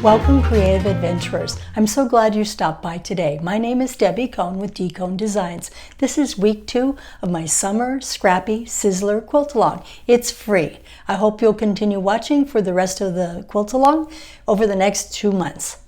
Welcome, creative adventurers. I'm so glad you stopped by today. My name is Debbie Cohn with Cohn Designs. This is week 2 of my summer Scrappy Sizzler Quilt Along. It's free. I hope you'll continue watching for the rest of the Quilt Along over the next 2 months.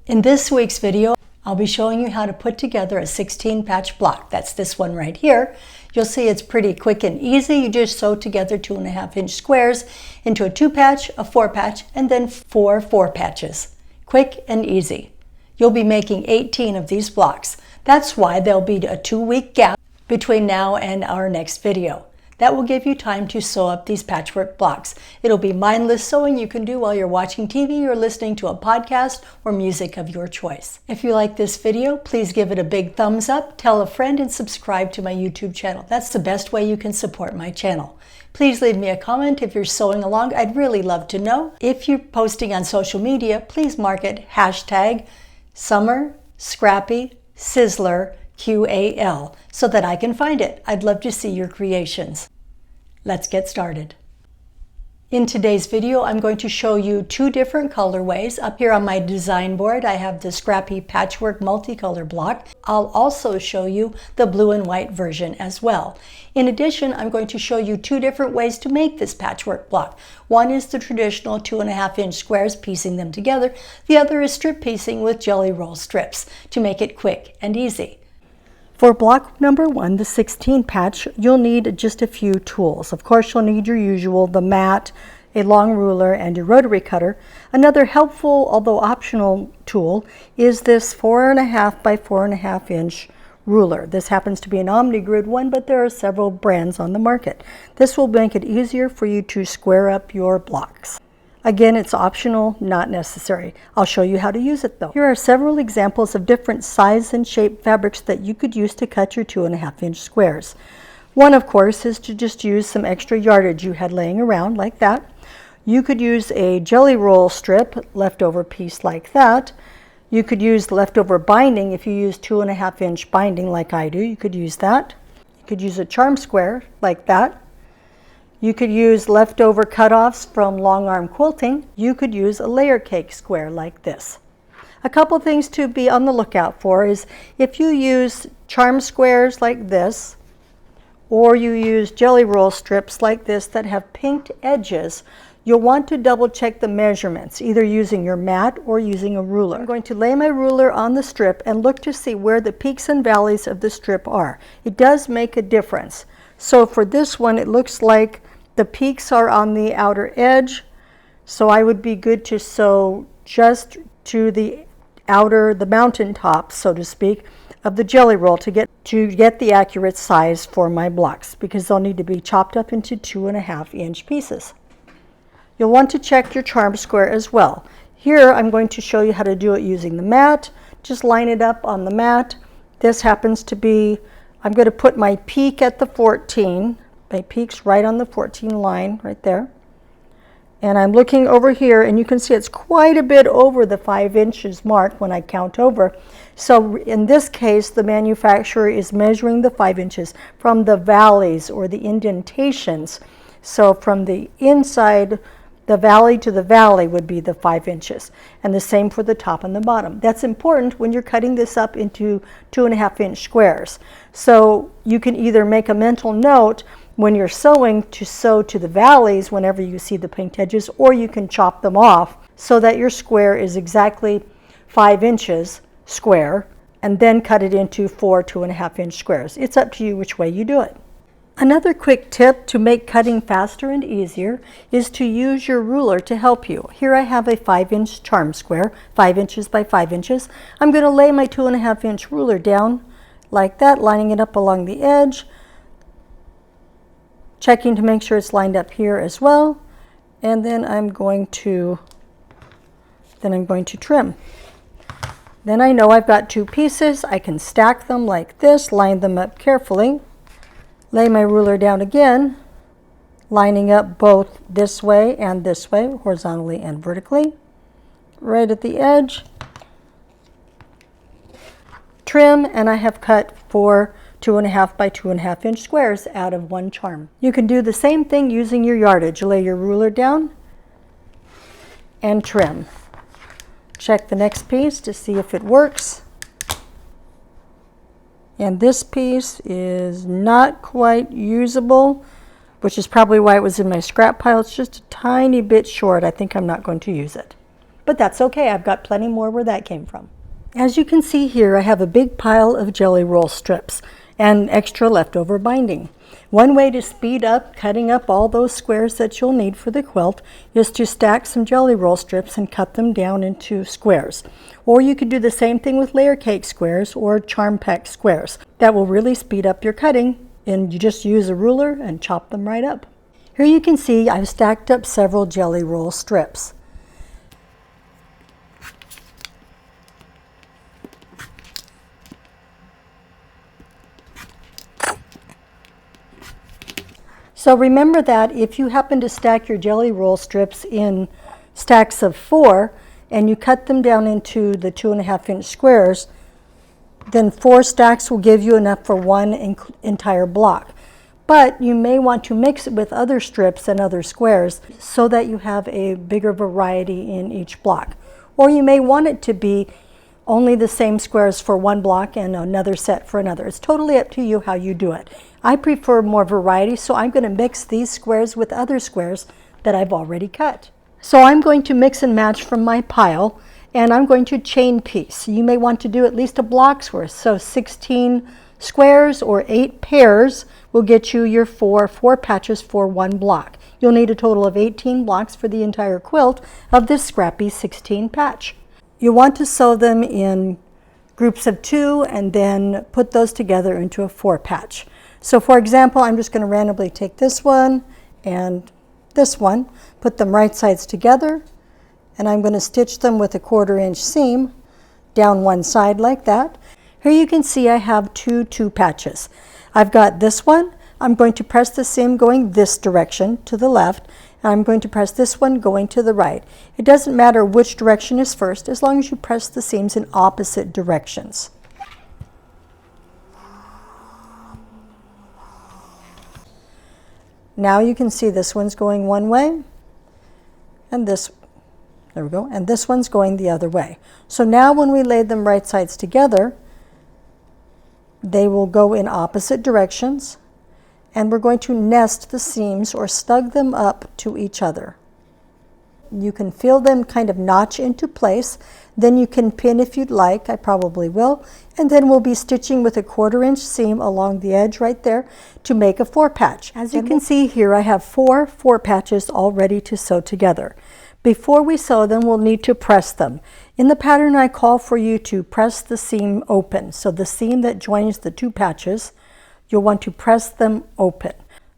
In this week's video, I'll be showing you how to put together a 16 patch block. That's this one right here. You'll see it's pretty quick and easy. You just sew together 2.5 inch squares into a 2 patch, a 4 patch, and then 4 patches. Quick and easy. You'll be making 18 of these blocks. That's why there'll be a 2-week gap between now and our next video. That will give you time to sew up these patchwork blocks. It'll be mindless sewing you can do while you're watching TV or listening to a podcast or music of your choice. If you like this video, please give it a big thumbs up, tell a friend, and subscribe to my YouTube channel. That's the best way you can support my channel. Please leave me a comment if you're sewing along. I'd really love to know. If you're posting on social media, please mark it hashtag Summer Scrappy Sizzler QAL so that I can find it. I'd love to see your creations. Let's get started. In today's video, I'm going to show you 2 different colorways. Up here on my design board, I have the Scrappy Patchwork Multicolor block. I'll also show you the blue and white version as well. In addition, I'm going to show you 2 different ways to make this patchwork block. One is the traditional 2.5 inch squares, piecing them together. The other is strip piecing with jelly roll strips to make it quick and easy. For block number 1, the 16 patch, you'll need just a few tools. Of course, you'll need your usual, the mat, a long ruler, and your rotary cutter. Another helpful, although optional, tool is this 4.5 by 4.5 inch ruler. This happens to be an OmniGrid one, but there are several brands on the market. This will make it easier for you to square up your blocks. Again, it's optional, not necessary. I'll show you how to use it though. Here are several examples of different size and shape fabrics that you could use to cut your 2.5 inch squares. One, of course, is to just use some extra yardage you had laying around like that. You could use a jelly roll strip, leftover piece like that. You could use leftover binding. If you use 2.5 inch binding like I do, you could use that. You could use a charm square like that. You could use leftover cutoffs from long arm quilting. You could use a layer cake square like this. A couple things to be on the lookout for is if you use charm squares like this, or you use jelly roll strips like this that have pinked edges, you'll want to double check the measurements, either using your mat or using a ruler. I'm going to lay my ruler on the strip and look to see where the peaks and valleys of the strip are. It does make a difference. So for this one, it looks like the peaks are on the outer edge, so I would be good to sew just to the outer, the mountaintop, so to speak, of the jelly roll to get the accurate size for my blocks, because they'll need to be chopped up into 2.5 inch pieces. You'll want to check your charm square as well. Here I'm going to show you how to do it using the mat. Just line it up on the mat. This happens to be, I'm going to put my peak at the 14. My peak's right on the 14 line right there. And I'm looking over here and you can see it's quite a bit over the 5 inches mark when I count over. So in this case, the manufacturer is measuring the 5 inches from the valleys or the indentations. So from the inside, the valley to the valley would be the 5 inches. And the same for the top and the bottom. That's important when you're cutting this up into 2.5 inch squares. So you can either make a mental note when you're sewing to sew to the valleys whenever you see the pinked edges, or you can chop them off so that your square is exactly 5 inches square, and then cut it into 4 2.5 inch squares. It's up to you which way you do it. Another quick tip to make cutting faster and easier is to use your ruler to help you. Here I have a 5 inch charm square, 5 inches by 5 inches. I'm going to lay my 2.5 inch ruler down like that, lining it up along the edge, checking to make sure it's lined up here as well, and then I'm going to trim. Then I know I've got 2 pieces. I can stack them like this, line them up carefully, lay my ruler down again, lining up both this way and this way, horizontally and vertically, right at the edge, trim, and I have cut 4 2.5 by 2.5 inch squares out of 1 charm. You can do the same thing using your yardage. Lay your ruler down and trim. check the next piece to see if it works. And this piece is not quite usable, which is probably why it was in my scrap pile. It's just a tiny bit short. I think I'm not going to use it. But that's okay. I've got plenty more where that came from. As you can see here, I have a big pile of jelly roll strips and extra leftover binding. One way to speed up cutting up all those squares that you'll need for the quilt is to stack some jelly roll strips and cut them down into squares. Or you could do the same thing with layer cake squares or charm pack squares. That will really speed up your cutting, and you just use a ruler and chop them right up. Here you can see I've stacked up several jelly roll strips. So remember that if you happen to stack your jelly roll strips in stacks of 4 and you cut them down into the 2.5-inch squares, then 4 stacks will give you enough for one entire block. But you may want to mix it with other strips and other squares so that you have a bigger variety in each block. Or you may want it to be only the same squares for one block and another set for another. It's totally up to you how you do it. I prefer more variety, so I'm going to mix these squares with other squares that I've already cut. So I'm going to mix and match from my pile, and I'm going to chain piece. You may want to do at least a block's worth, so 16 squares or 8 pairs will get you your four patches for one block. You'll need a total of 18 blocks for the entire quilt of this Scrappy 16 patch. You want to sew them in groups of 2 and then put those together into a 4 patch. So for example, I'm just going to randomly take this one and this one, put them right sides together, and I'm going to stitch them with a 1/4-inch seam down one side like that. Here you can see I have two patches. I've got this one. I'm going to press the seam going this direction to the left, and I'm going to press this one going to the right. It doesn't matter which direction is first, as long as you press the seams in opposite directions. Now you can see this one's going one way, and there we go, and this one's going the other way. So now when we lay them right sides together, they will go in opposite directions, and we're going to nest the seams or snug them up to each other. You can feel them kind of notch into place. Then you can pin if you'd like. I probably will. And then we'll be stitching with a 1/4-inch seam along the edge right there to make a 4 patch. As you can see here, I have 4 patches all ready to sew together. Before we sew them, we'll need to press them. In the pattern, I call for you to press the seam open. So the seam that joins the 2 patches, you'll want to press them open.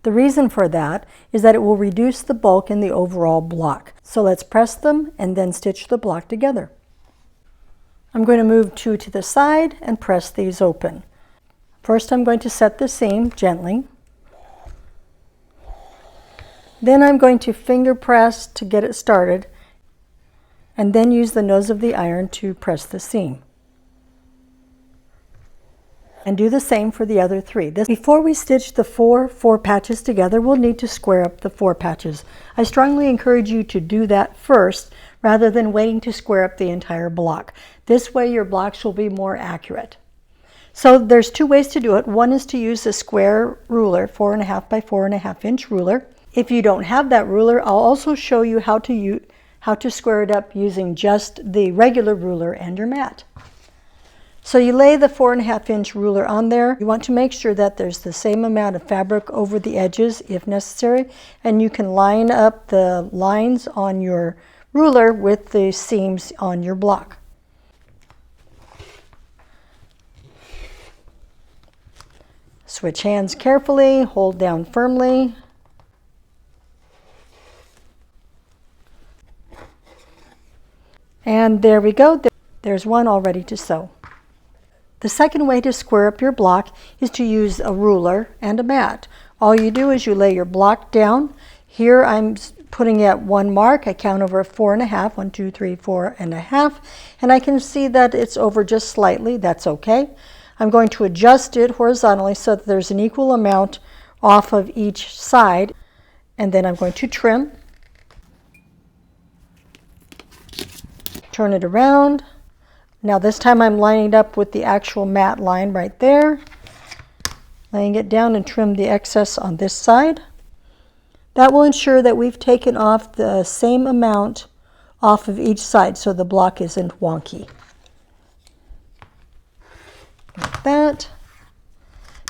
The reason for that is that it will reduce the bulk in the overall block. So let's press them and then stitch the block together. I'm going to move 2 to the side and press these open. First, I'm going to set the seam gently. Then I'm going to finger press to get it started, and then use the nose of the iron to press the seam. And do the same for the other 3. Before we stitch the 4 patches together, we'll need to square up the 4 patches. I strongly encourage you to do that first rather than waiting to square up the entire block. This way your blocks will be more accurate. So there's 2 ways to do it. One is to use a square ruler, 4.5 by 4.5-inch ruler. If you don't have that ruler, I'll also show you how to square it up using just the regular ruler and your mat. So you lay the 4.5-inch ruler on there. You want to make sure that there's the same amount of fabric over the edges if necessary, and you can line up the lines on your ruler with the seams on your block. Switch hands carefully, hold down firmly. And there we go. There's one all ready to sew. The second way to square up your block is to use a ruler and a mat. All you do is you lay your block down. Here I'm putting at 1 mark. I count over 4.5, 1, 2, 3, 4.5, and I can see that it's over just slightly. That's okay. I'm going to adjust it horizontally so that there's an equal amount off of each side, and then I'm going to trim Turn it around. Now this time I'm lining it up with the actual mat line right there. Laying it down and trim the excess on this side. That will ensure that we've taken off the same amount off of each side so the block isn't wonky. Like that.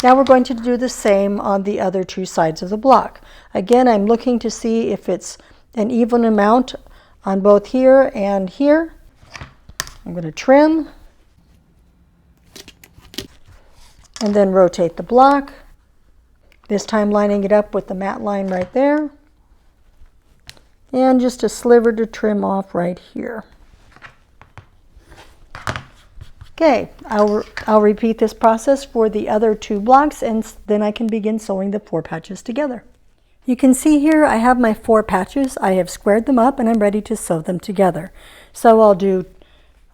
Now we're going to do the same on the other two sides of the block. Again, I'm looking to see if it's an even amount on both here and here. I'm going to trim and then rotate the block. This time lining it up with the mat line right there. And just a sliver to trim off right here. Okay, I'll repeat this process for the other two blocks, and then I can begin sewing the 4 patches together. You can see here I have my 4 patches. I have squared them up and I'm ready to sew them together. So I'll do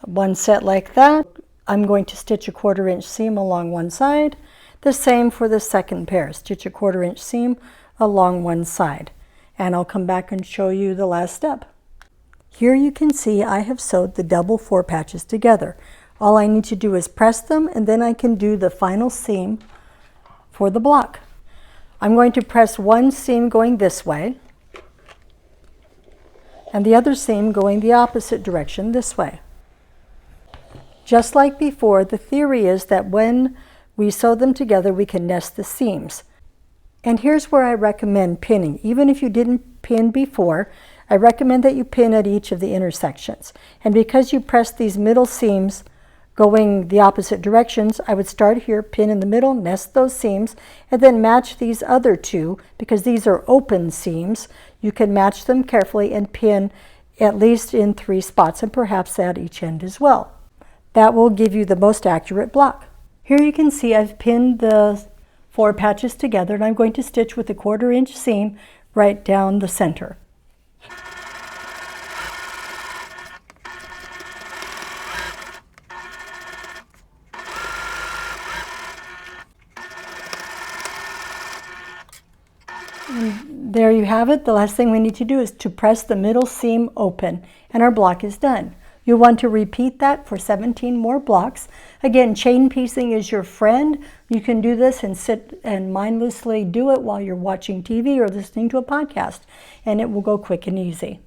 one set like that. I'm going to stitch a 1/4 inch seam along one side. The same for the second pair. Stitch a 1/4 inch seam along one side. And I'll come back and show you the last step. Here you can see I have sewed the double 4 patches together. All I need to do is press them, and then I can do the final seam for the block. I'm going to press one seam going this way and the other seam going the opposite direction this way. Just like before, the theory is that when we sew them together, we can nest the seams. And here's where I recommend pinning. Even if you didn't pin before, I recommend that you pin at each of the intersections. And because you press these middle seams going the opposite directions, I would start here, pin in the middle, nest those seams, and then match these other two. Because these are open seams, you can match them carefully and pin at least in 3 spots, and perhaps at each end as well. That will give you the most accurate block. Here you can see I've pinned the 4 patches together, and I'm going to stitch with a 1/4 inch seam right down the center. And there you have it. The last thing we need to do is to press the middle seam open, and our block is done. You'll want to repeat that for 17 more blocks. Again, chain piecing is your friend. You can do this and sit and mindlessly do it while you're watching TV or listening to a podcast, and it will go quick and easy.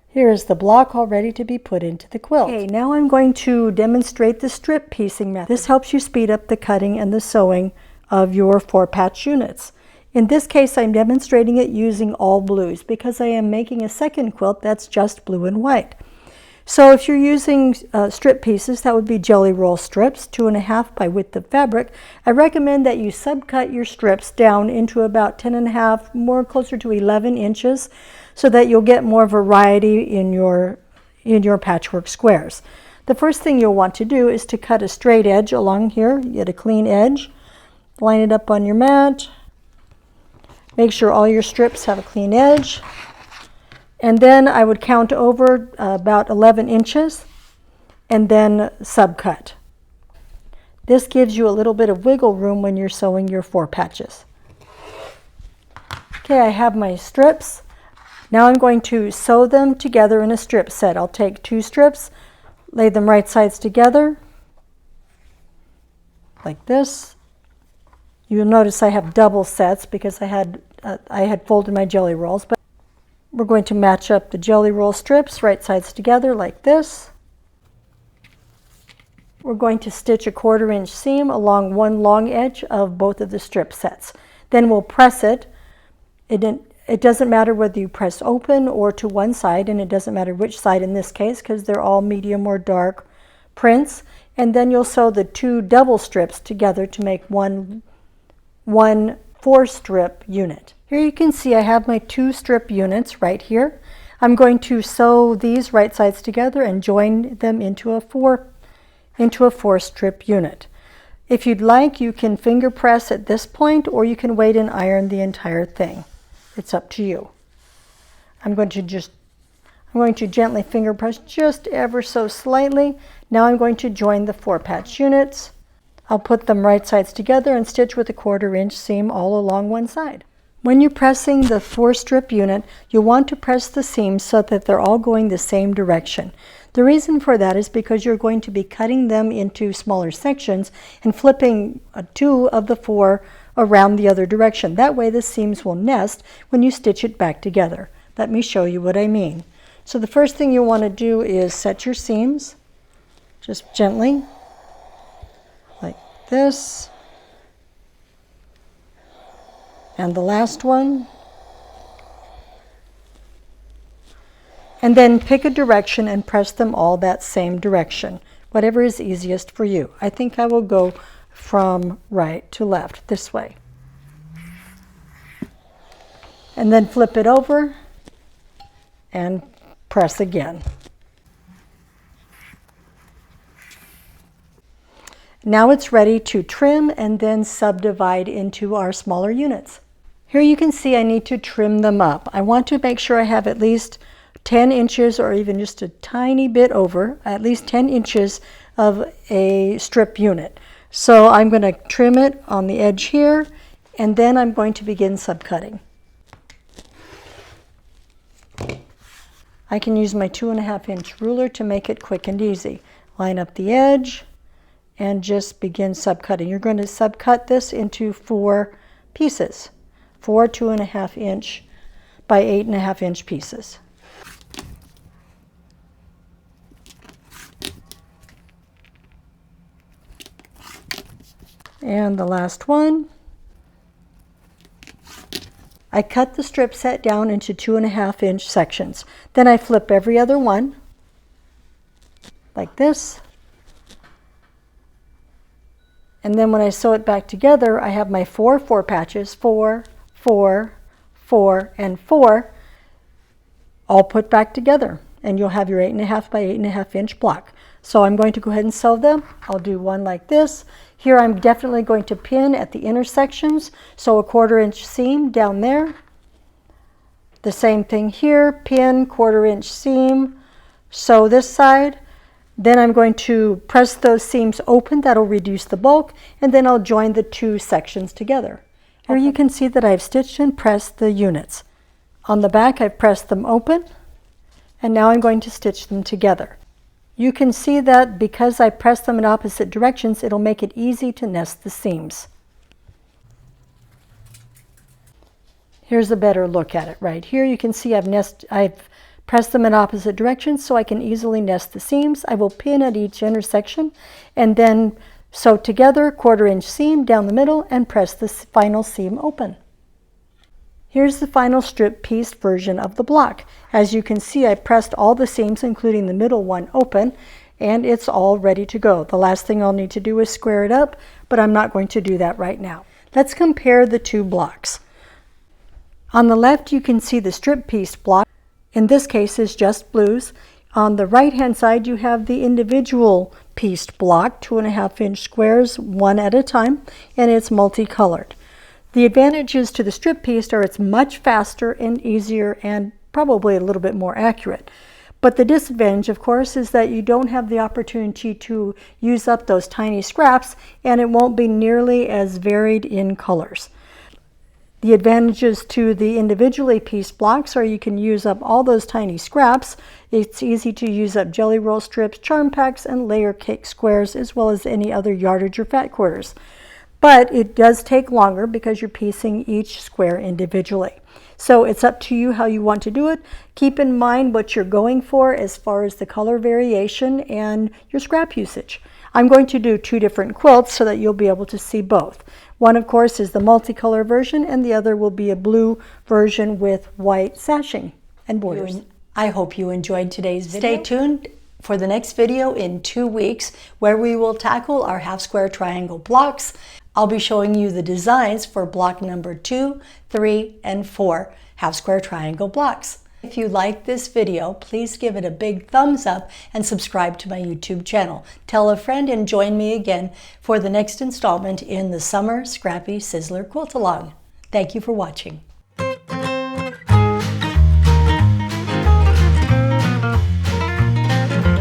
Here is the block all ready to be put into the quilt. Okay, now I'm going to demonstrate the strip piecing method. This helps you speed up the cutting and the sewing of your 4-patch units. In this case, I'm demonstrating it using all blues because I am making a second quilt that's just blue and white. So if you're using strip pieces, that would be jelly roll strips, 2.5 by width of fabric. I recommend that you subcut your strips down into about 10.5, more closer to 11 inches, so that you'll get more variety in your patchwork squares. The first thing you'll want to do is to cut a straight edge along here. You get a clean edge, line it up on your mat. Make sure all your strips have a clean edge. And then I would count over about 11 inches and then subcut. This gives you a little bit of wiggle room when you're sewing your 4 patches. Okay, I have my strips. Now I'm going to sew them together in a strip set. I'll take 2 strips, lay them right sides together, like this. You'll notice I have double sets because I had folded my jelly rolls. But we're going to match up the jelly roll strips right sides together like this. We're going to stitch a 1/4 inch seam along one long edge of both of the strip sets. Then we'll press it. It doesn't matter whether you press open or to one side, and it doesn't matter which side in this case because they're all medium or dark prints. And then you'll sew the 2 double strips together to make one 4-strip unit. Here you can see I have my 2 strip units right here. I'm going to sew these right sides together and join them into a 4-strip unit. If you'd like, you can finger press at this point, or you can wait and iron the entire thing. It's up to you. I'm going to gently finger press just ever so slightly. Now I'm going to join the 4-patch units. I'll put them right sides together and stitch with a 1/4 inch seam all along one side. When you're pressing the 4-strip unit, you'll want to press the seams so that they're all going the same direction. The reason for that is because you're going to be cutting them into smaller sections and flipping 2 of the 4 around the other direction. That way the seams will nest when you stitch it back together. Let me show you what I mean. So the first thing you want to do is set your seams, just gently, like this. And the last one. And then pick a direction and press them all that same direction, whatever is easiest for you. I think I will go from right to left, this way. And then flip it over and press again. Now it's ready to trim and then subdivide into our smaller units. Here you can see I need to trim them up. I want to make sure I have at least 10 inches or even just a tiny bit over, at least 10 inches of a strip unit. So I'm going to trim it on the edge here, and then I'm going to begin subcutting. I can use my 2.5-inch ruler to make it quick and easy. Line up the edge and just begin subcutting. You're going to subcut this into 4 pieces, 4 2.5-inch by 8.5-inch pieces. And the last one. I cut the strip set down into 2.5-inch sections. Then I flip every other one, like this. And then when I sew it back together, I have my 4 patches, 4, 4, 4, and 4, all put back together. And you'll have your 8.5 by 8.5-inch block. So I'm going to go ahead and sew them. I'll do one like this. Here I'm definitely going to pin at the intersections, so a 1/4-inch seam down there. The same thing here, pin, 1/4-inch seam, sew this side. Then I'm going to press those seams open, that'll reduce the bulk, and then I'll join the 2 sections together. Here you can see that I've stitched and pressed the units. On the back I've pressed them open, and now I'm going to stitch them together. You can see that because I press them in opposite directions, it'll make it easy to nest the seams. Here's a better look at it right here. You can see I've pressed them in opposite directions so I can easily nest the seams. I will pin at each intersection and then sew together, 1/4-inch seam down the middle, and press the final seam open. Here's the final strip piece version of the block. As you can see, I pressed all the seams, including the middle one, open, and it's all ready to go. The last thing I'll need to do is square it up, but I'm not going to do that right now. Let's compare the 2 blocks. On the left, you can see the strip piece block. In this case, is just blues. On the right-hand side, you have the individual pieced block, 2.5-inch squares, one at a time, and it's multicolored. The advantages to the strip piece are it's much faster and easier and probably a little bit more accurate. But the disadvantage, of course, is that you don't have the opportunity to use up those tiny scraps, and it won't be nearly as varied in colors. The advantages to the individually pieced blocks are you can use up all those tiny scraps. It's easy to use up jelly roll strips, charm packs, and layer cake squares, as well as any other yardage or fat quarters. But it does take longer because you're piecing each square individually. So it's up to you how you want to do it. Keep in mind what you're going for as far as the color variation and your scrap usage. I'm going to do 2 different quilts so that you'll be able to see both. One, of course, is the multicolor version, and the other will be a blue version with white sashing and borders. I hope you enjoyed today's video. Stay tuned for the next video in 2 weeks, where we will tackle our half square triangle blocks. I'll be showing you the designs for block number 2, 3, and 4 half square triangle blocks. If you like this video, please give it a big thumbs up and subscribe to my YouTube channel. Tell a friend and join me again for the next installment in the Summer Scrappy Sizzler Quilt Along. Thank you for watching.